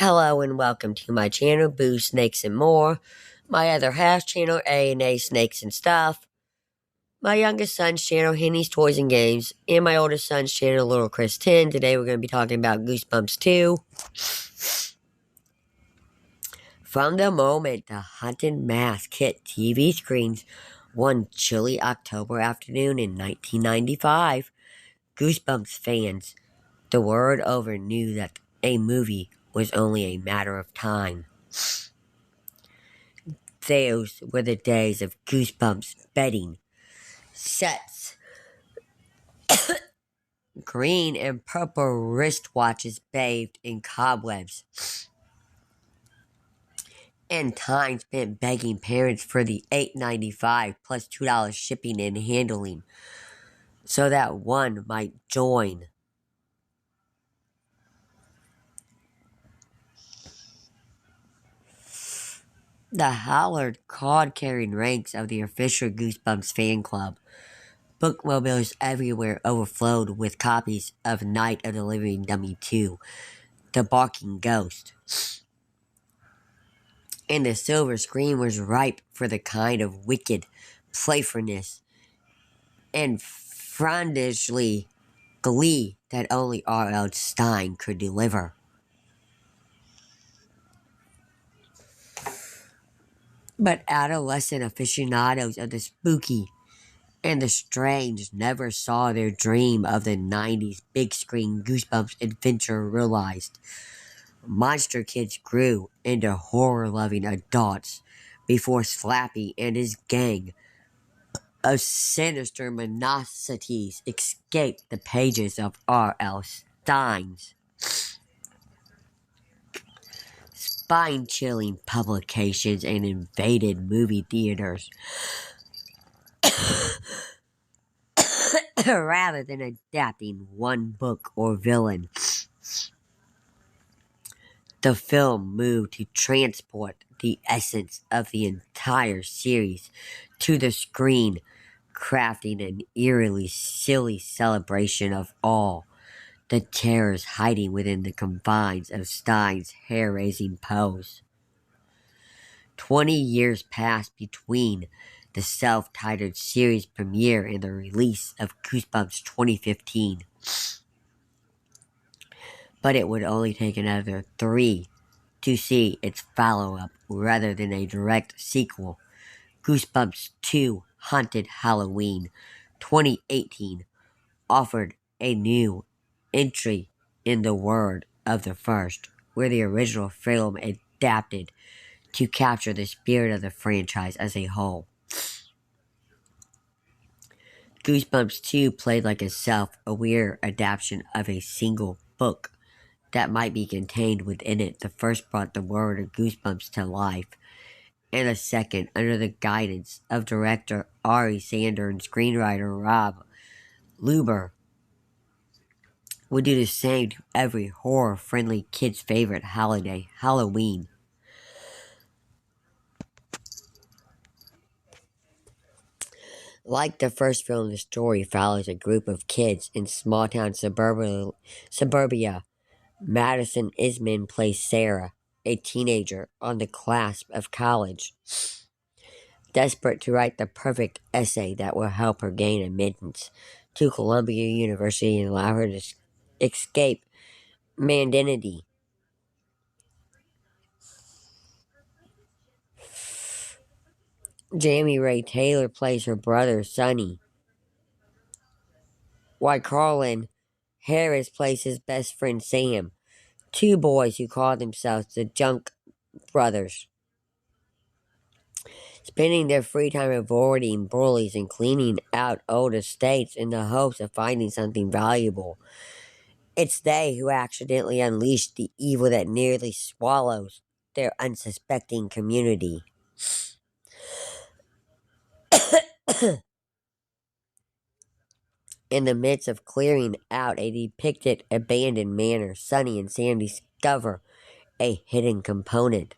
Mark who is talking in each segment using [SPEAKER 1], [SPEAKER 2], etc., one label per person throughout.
[SPEAKER 1] Hello and welcome to my channel, Boo Snakes and More, my other half channel, A&A Snakes and Stuff, my youngest son's channel, Henny's Toys and Games, and my oldest son's channel, Little Chris 10. Today we're going to be talking about Goosebumps 2. From the moment the Haunted Mask hit TV screens one chilly October afternoon in 1995, Goosebumps fans the world over knew that a movie was only a matter of time. Those were the days of Goosebumps bedding, sets, green and purple wristwatches bathed in cobwebs, and time spent begging parents for the $8.95 plus $2 shipping and handling so that one might join. The hallowed, card-carrying ranks of the official Goosebumps fan club. Bookmobiles everywhere overflowed with copies of Night of the Living Dummy 2, The Barking Ghost. And the silver screen was ripe for the kind of wicked playfulness and frondishly glee that only R.L. Stine could deliver. But adolescent aficionados of the spooky and the strange never saw their dream of the 90s big screen Goosebumps adventure realized. Monster kids grew into horror-loving adults before Slappy and his gang of sinister monstrosities escaped the pages of R.L. Stine's spine-chilling publications and invaded movie theaters. Rather than adapting one book or villain, the film moved to transport the essence of the entire series to the screen, crafting an eerily silly celebration of all the terrors hiding within the confines of Stine's hair-raising pose. 20 years passed between the self-titled series premiere and the release of Goosebumps 2015. But it would only take another 3 to see its follow-up rather than a direct sequel. Goosebumps 2 Haunted Halloween 2018 offered a new entry in the world of the first, where the original film adapted to capture the spirit of the franchise as a whole. Goosebumps 2 played like a self-aware adaptation of a single book that might be contained within it. The first brought the world of Goosebumps to life, and the second, under the guidance of director Ari Sander and screenwriter Rob Luber, would do the same to every horror-friendly kid's favorite holiday, Halloween. Like the first film, the story follows a group of kids in small-town suburbia. Madison Isman plays Sarah, a teenager on the cusp of college, desperate to write the perfect essay that will help her gain admittance to Columbia University and allow her to escape mandinity. Jamie Ray Taylor plays her brother, Sonny, while Carlin Harris plays his best friend, Sam, two boys who call themselves the Junk Brothers, spending their free time avoiding bullies and cleaning out old estates in the hopes of finding something valuable. It's they who accidentally unleash the evil that nearly swallows their unsuspecting community. In the midst of clearing out a depicted abandoned manor, Sonny and Sam discover a hidden component.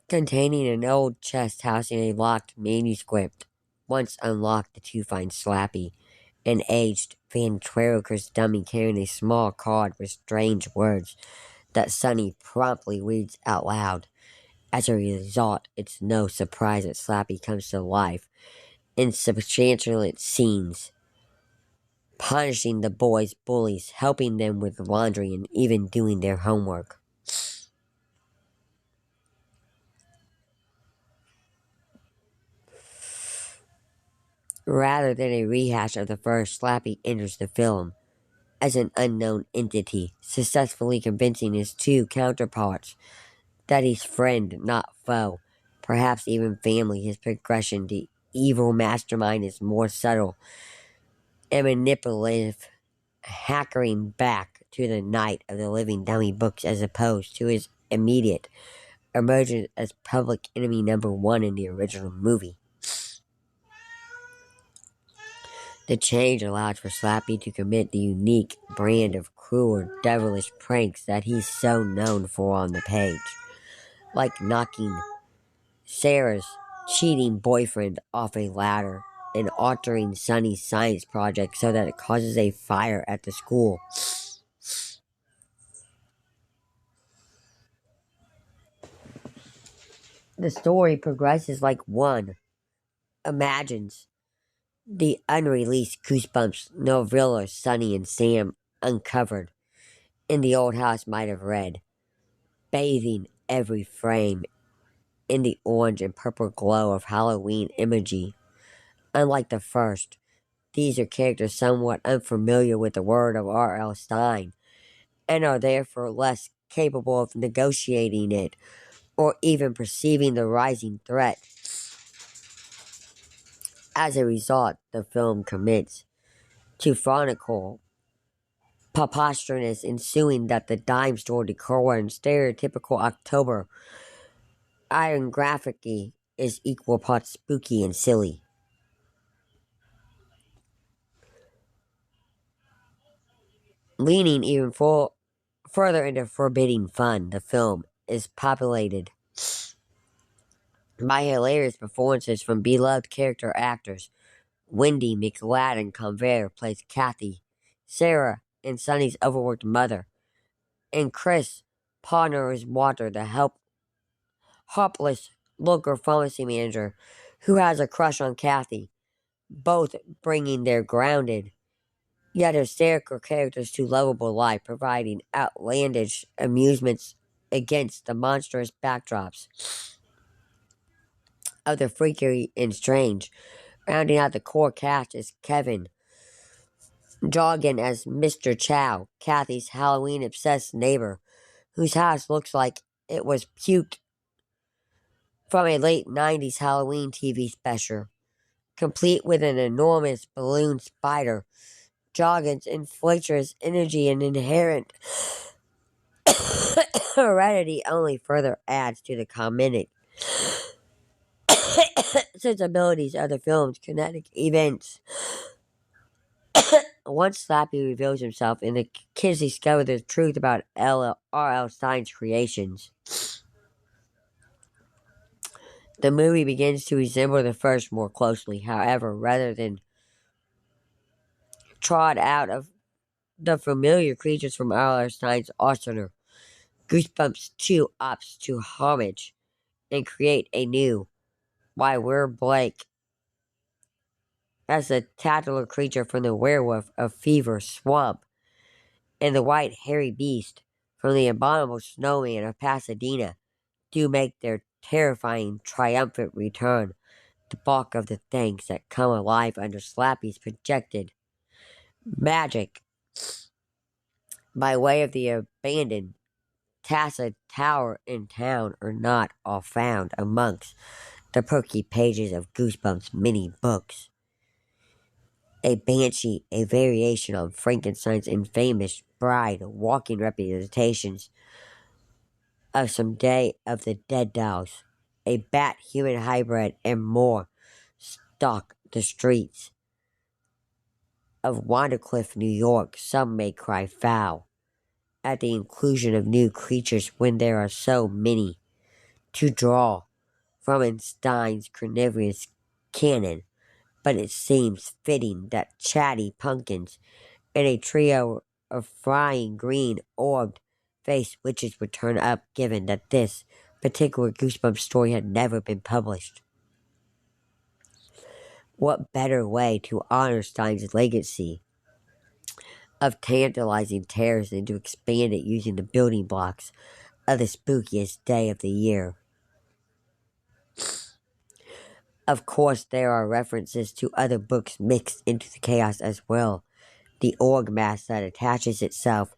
[SPEAKER 1] Containing an old chest housing a locked manuscript. Once unlocked, the two find Slappy, an aged ventriloquist dummy carrying a small card with strange words that Sunny promptly reads out loud. As a result, it's no surprise that Slappy comes to life in substantial scenes, punishing the boys' bullies, helping them with laundry, and even doing their homework. Rather than a rehash of the first, Slappy enters the film as an unknown entity, successfully convincing his two counterparts that he's friend, not foe, perhaps even family. His progression to evil mastermind is more subtle and manipulative, hankering back to the Night of the Living Dummy books as opposed to his immediate emergence as public enemy number one in the original movie. The change allows for Slappy to commit the unique brand of cruel, devilish pranks that he's so known for on the page, like knocking Sarah's cheating boyfriend off a ladder and altering Sunny's science project so that it causes a fire at the school. The story progresses like one imagines the unreleased Goosebumps novella Sunny and Sam uncovered in the old house might have read, bathing every frame in the orange and purple glow of Halloween imagery. Unlike the first, these are characters somewhat unfamiliar with the word of R.L. Stine and are therefore less capable of negotiating it or even perceiving the rising threat. As a result, the film commits to chronicle preposterousness ensuing that the dime store decor and stereotypical October iron graffiti is equal parts spooky and silly. Leaning even further into forbidding fun, the film is populated by hilarious performances from beloved character actors. Wendy McLadden Conver plays Kathy, Sarah and Sunny's overworked mother, and Chris Podner is Walter, the helpless local pharmacy manager who has a crush on Kathy, both bringing their grounded yet hysterical characters to lovable life, providing outlandish amusements against the monstrous backdrops of the freaky and strange. Rounding out the core cast is Kevin Joggin as Mr. Chow, Kathy's Halloween-obsessed neighbor, whose house looks like it was puked from a late 90s Halloween TV special, complete with an enormous balloon spider. Joggins inflates his energy and inherent heredity only further adds to the comedic sensibilities of the film's kinetic events. Once Slappy reveals himself and the kids discover the truth about R.L. Stein's creations, the movie begins to resemble the first more closely. However, rather than trot out of the familiar creatures from R.L. Stein's arsenal, Goosebumps 2 opts to homage and create a new, why we're Blake, as the titular creature from the werewolf of Fever Swamp and the white hairy beast from the abominable snowman of Pasadena do make their terrifying, triumphant return. The bulk of the things that come alive under Slappy's projected magic by way of the abandoned Tassa Tower in town are not all found amongst the perky pages of Goosebumps mini books. A banshee, a variation on Frankenstein's infamous bride, walking representations of some Day of the Dead dolls, a bat-human hybrid, and more stalk the streets of Wondercliff, New York. Some may cry foul at the inclusion of new creatures when there are so many to draw from in Stein's carnivorous canon, but it seems fitting that chatty pumpkins and a trio of frying green orbed faced witches would turn up, given that this particular Goosebumps story had never been published. What better way to honor Stein's legacy of tantalizing terrors than to expand it using the building blocks of the spookiest day of the year? Of course, there are references to other books mixed into the chaos as well. The org mass that attaches itself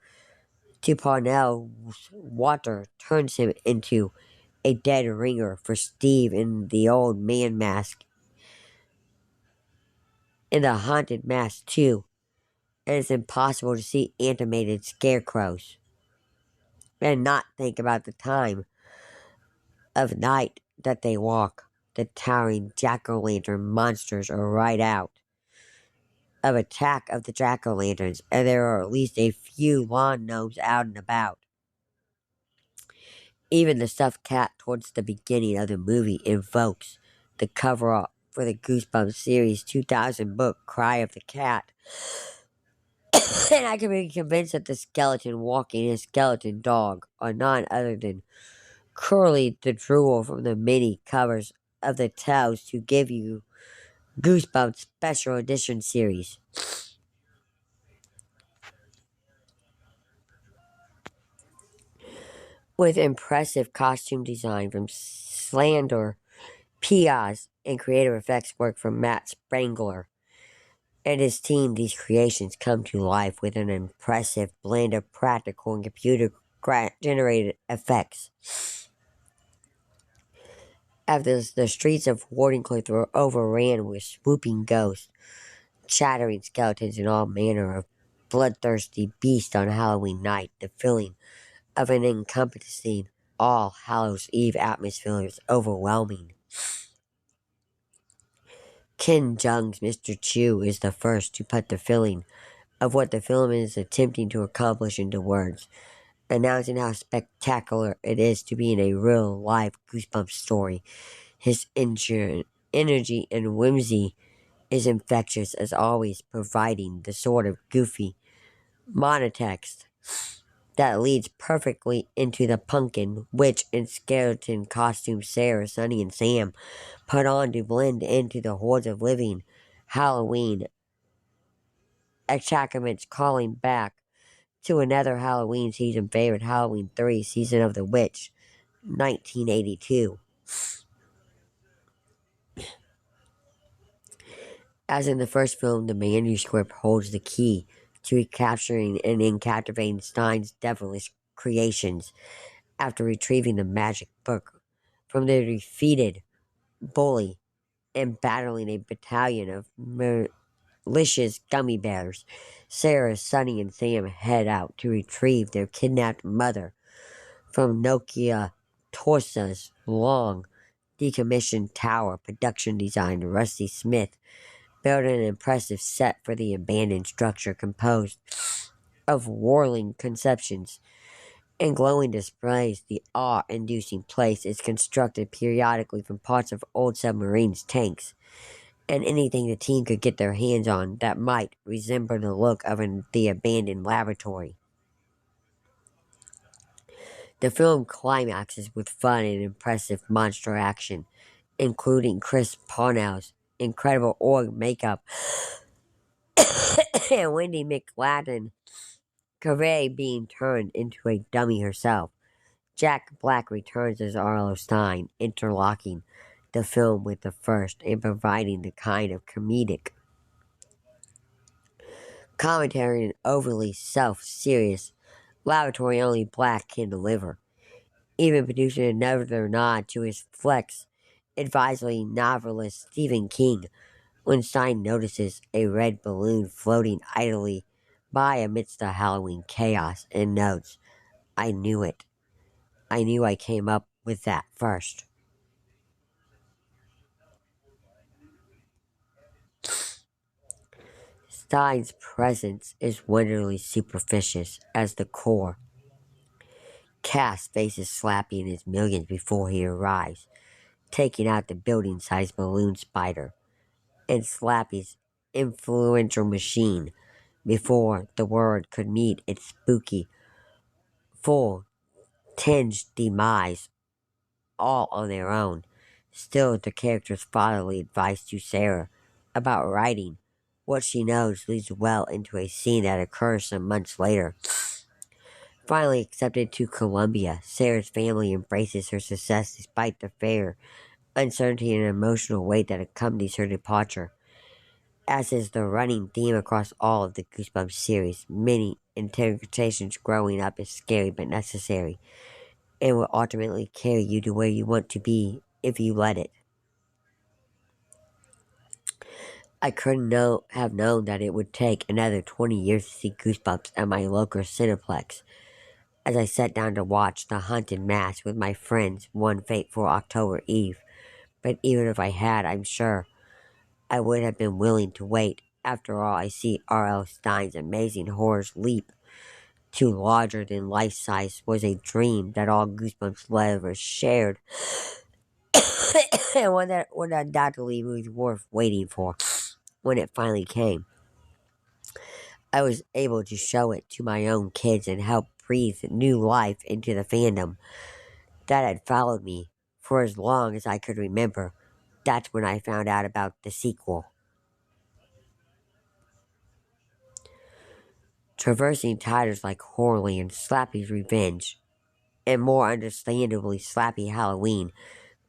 [SPEAKER 1] to Parnell's water turns him into a dead ringer for Steve in the old man mask. In the haunted mask, too, and it's impossible to see animated scarecrows and not think about the time of night that they walk. The towering jack-o'-lantern monsters are right out of Attack of the Jack-o'-lanterns, and there are at least a few lawn gnomes out and about. Even the stuffed cat towards the beginning of the movie invokes the cover-up for the Goosebumps series 2000 book, Cry of the Cat. And I can be convinced that the skeleton walking a skeleton dog are none other than Curly the drool from the mini covers of the Tales to Give You Goosebumps Special Edition series. With impressive costume design from Slander Piaz and creative effects work from Matt Spangler and his team, these creations come to life with an impressive blend of practical and computer-generated effects. After the streets of Wardenclyffe were overran with swooping ghosts, chattering skeletons, and all manner of bloodthirsty beasts on Halloween night, the feeling of an encompassing All Hallows Eve atmosphere is overwhelming. Ken Jeong's Mr. Chu is the first to put the feeling of what the film is attempting to accomplish into words, announcing how spectacular it is to be in a real live Goosebumps story. His energy and whimsy is infectious as always, providing the sort of goofy monotext that leads perfectly into the pumpkin, witch, and skeleton costumes Sarah, Sunny, and Sam put on to blend into the hordes of living Halloween accoutrements, calling back to another Halloween season favorite, Halloween 3, Season of the Witch, 1982. As in the first film, the manuscript holds the key to recapturing and captivating Stein's devilish creations after retrieving the magic book from the defeated bully and battling a battalion of malicious gummy bears. Sarah, Sunny, and Sam head out to retrieve their kidnapped mother from Nokia Torsa's long decommissioned tower. Production designer Rusty Smith built an impressive set for the abandoned structure composed of whirling conceptions and glowing displays. The awe-inducing place is constructed periodically from parts of old submarines, tanks, and anything the team could get their hands on that might resemble the look of the abandoned laboratory. The film climaxes with fun and impressive monster action, including Chris Parnell's incredible org makeup and Wendy McLaden Carey being turned into a dummy herself. Jack Black returns as Arlo Stein, interlocking the film with the first and providing the kind of comedic commentary and overly self-serious laboratory only Black can deliver, even producing another nod to his flex advisory novelist Stephen King when Stein notices a red balloon floating idly by amidst the Halloween chaos and notes, "I knew it. I knew I came up with that first." Stein's presence is wonderfully superficial as the core cast faces Slappy and his millions before he arrives, taking out the building-sized balloon spider and Slappy's influential machine before the word could meet its spooky, full tinged demise all on their own. Still, the character's fatherly advice to Sarah about writing what she knows leads well into a scene that occurs some months later. Finally accepted to Columbia, Sarah's family embraces her success despite the fear, uncertainty, and emotional weight that accompanies her departure. As is the running theme across all of the Goosebumps series, many interpretations growing up is scary but necessary, and will ultimately carry you to where you want to be if you let it. I couldn't have known that it would take another 20 years to see Goosebumps at my local Cineplex, as I sat down to watch The Haunted Mass with my friends one fateful October Eve. But even if I had, I'm sure I would have been willing to wait. After all, I see R.L. Stein's amazing horrors leap to larger than life size was a dream that all Goosebumps lovers shared, and one that would undoubtedly was worth waiting for when it finally came. I was able to show it to my own kids and help breathe new life into the fandom that had followed me for as long as I could remember. That's when I found out about the sequel. Traversing titles like Horley and Slappy's Revenge, and more understandably Slappy Halloween,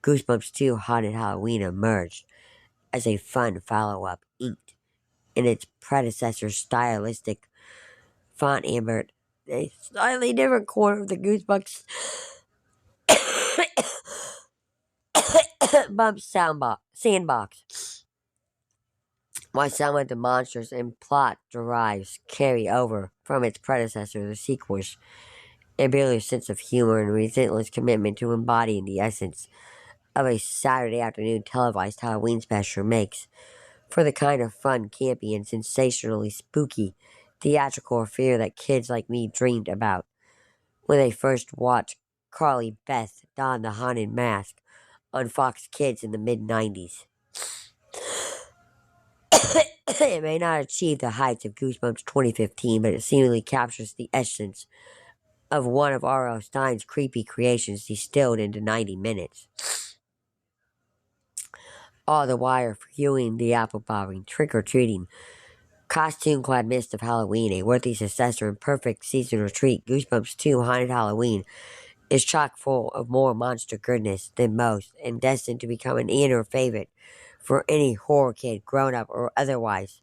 [SPEAKER 1] Goosebumps 2 Haunted Halloween emerged as a fun follow-up inked in its predecessor's stylistic font ambert, a slightly different corner of the Goosebumps sandbox. While some of the monsters and plot derives carry over from its predecessor, the sequels, Billy's sense of humor and relentless commitment to embodying the essence of a Saturday afternoon televised Halloween special makes for the kind of fun, campy, and sensationally spooky theatrical affair that kids like me dreamed about when they first watched Carly Beth don the haunted mask on Fox Kids in the mid-90s. It may not achieve the heights of Goosebumps 2015, but it seemingly captures the essence of one of R.L. Stein's creepy creations distilled into 90 minutes. All the while fueling the apple-bobbing, trick-or-treating, costume-clad mist of Halloween, a worthy successor and perfect seasonal treat, Goosebumps 2 Haunted Halloween is chock full of more monster goodness than most, and destined to become an inner favorite for any horror kid, grown-up or otherwise,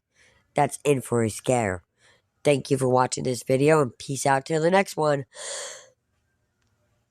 [SPEAKER 1] that's in for a scare. Thank you for watching this video, and peace out till the next one.